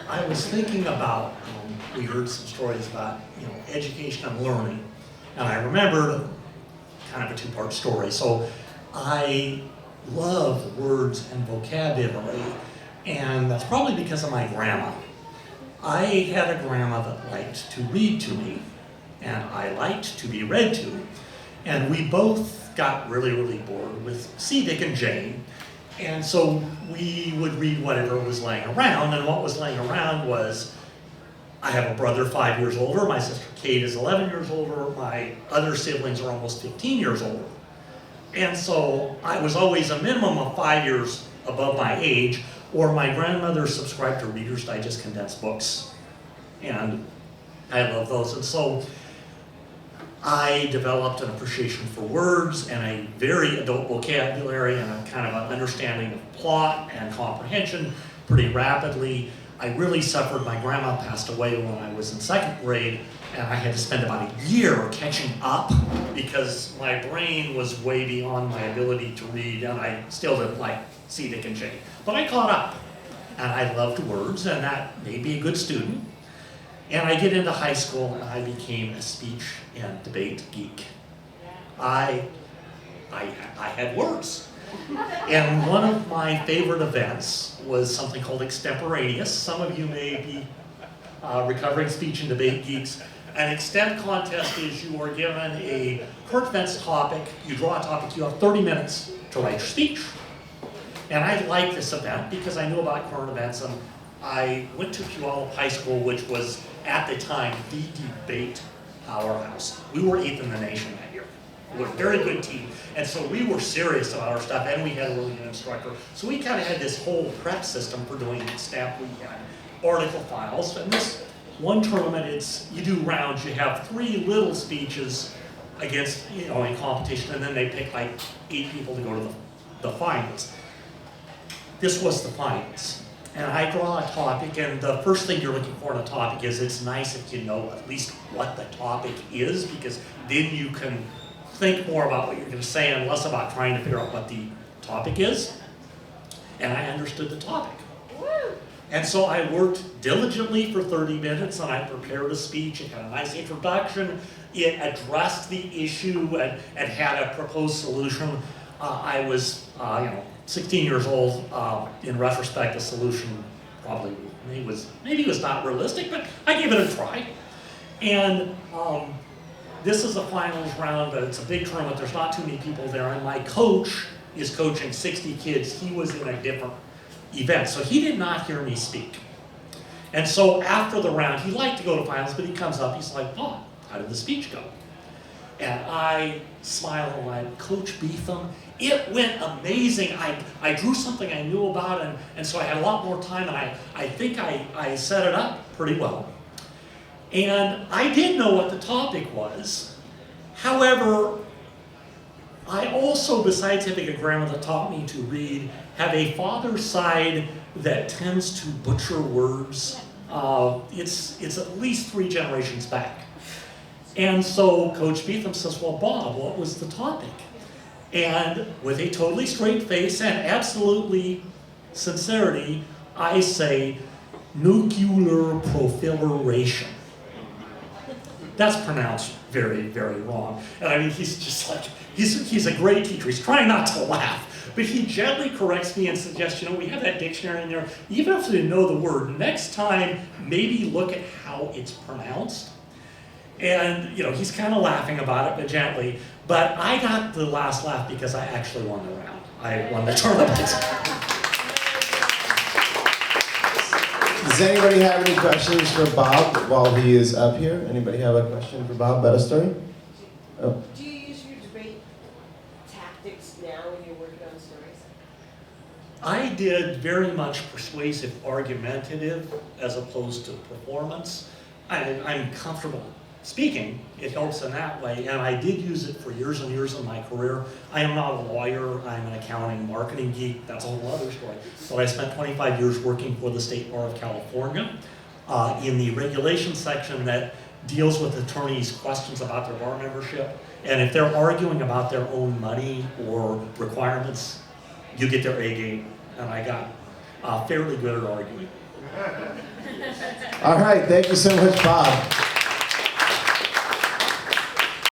I was thinking about, we heard some stories about, education and learning, and I remembered kind of a two-part story. So I love words and vocabulary, and that's probably because of my grandma. I had a grandma that liked to read to me, and I liked to be read to, and we both got really, really bored with C, Dick, and Jane. And so we would read whatever was laying around, and what was laying around was, I have a brother 5 years older, my sister Kate is 11 years older, my other siblings are almost 15 years older. And so I was always a minimum of 5 years above my age, or my grandmother subscribed to Reader's Digest condensed books. And I love those. And so I developed an appreciation for words and a very adult vocabulary and a kind of an understanding of plot and comprehension pretty rapidly. I really suffered. My grandma passed away when I was in second grade, and I had to spend about a year catching up because my brain was way beyond my ability to read, and I still didn't like C, Dick, and Jane. But I caught up, and I loved words, and that made me a good student. And I get into high school, and I became a speech and debate geek. I had words. And one of my favorite events was something called extemporaneous. Some of you may be recovering speech and debate geeks. An extemp contest is you are given a current events topic, you draw a topic, you have 30 minutes to write your speech. And I liked this event because I knew about current events, and I went to Puyallup High School, which was, at the time, the debate powerhouse. We were 8th in the nation that year. We were a very good team, and so we were serious about our stuff, and we had a really good instructor. So we kind of had this whole prep system for doing extemp. We had article files, and this one tournament, you do rounds. You have 3 little speeches against, in competition, and then they pick like 8 people to go to the finals. This was the finals. And I draw a topic, and the first thing you're looking for in a topic is it's nice if you know at least what the topic is, because then you can think more about what you're going to say and less about trying to figure out what the topic is. And I understood the topic. And so I worked diligently for 30 minutes, and I prepared a speech. It had a nice introduction. It addressed the issue and had a proposed solution. I was, 16 years old. In retrospect, the solution probably maybe was not realistic, but I gave it a try. And this is a finals round, but it's a big tournament. There's not too many people there, and my coach is coaching 60 kids. He was in a different event, so he did not hear me speak. And so after the round, he liked to go to finals, but he comes up, he's like, "Bob, how did the speech go?" And I smiled and I'm like, "Coach Beetham, it went amazing. I drew something I knew about, and so I had a lot more time, and I think I set it up pretty well." And I did know what the topic was. However, I also, besides having a grandma that taught me to read, have a father's side that tends to butcher words. It's at least 3 generations back. And so Coach Beetham says, "Well, Bob, what was the topic?" And with a totally straight face and absolutely sincerity, I say, "Nuclear proliferation." That's pronounced very, very wrong. And I mean, he's just like, he's a great teacher. He's trying not to laugh. But he gently corrects me and suggests, we have that dictionary in there. Even if you know the word, next time, maybe look at how it's pronounced. And, he's kind of laughing about it, but gently. But I got the last laugh because I actually won the round. I won the tournament. Does anybody have any questions for Bob while he is up here? Anybody have a question for Bob about a story? Oh. Do you use your debate tactics now when you're working on stories? I did very much persuasive, argumentative, as opposed to performance. I'm comfortable speaking. It helps in that way, and I did use it for years and years of my career. I am not a lawyer. I'm an accounting marketing geek. That's a whole other story. But I spent 25 years working for the State Bar of California in the regulation section that deals with attorneys' questions about their bar membership. And if they're arguing about their own money or requirements, you get their A game. And I got fairly good at arguing. All right, thank you so much, Bob.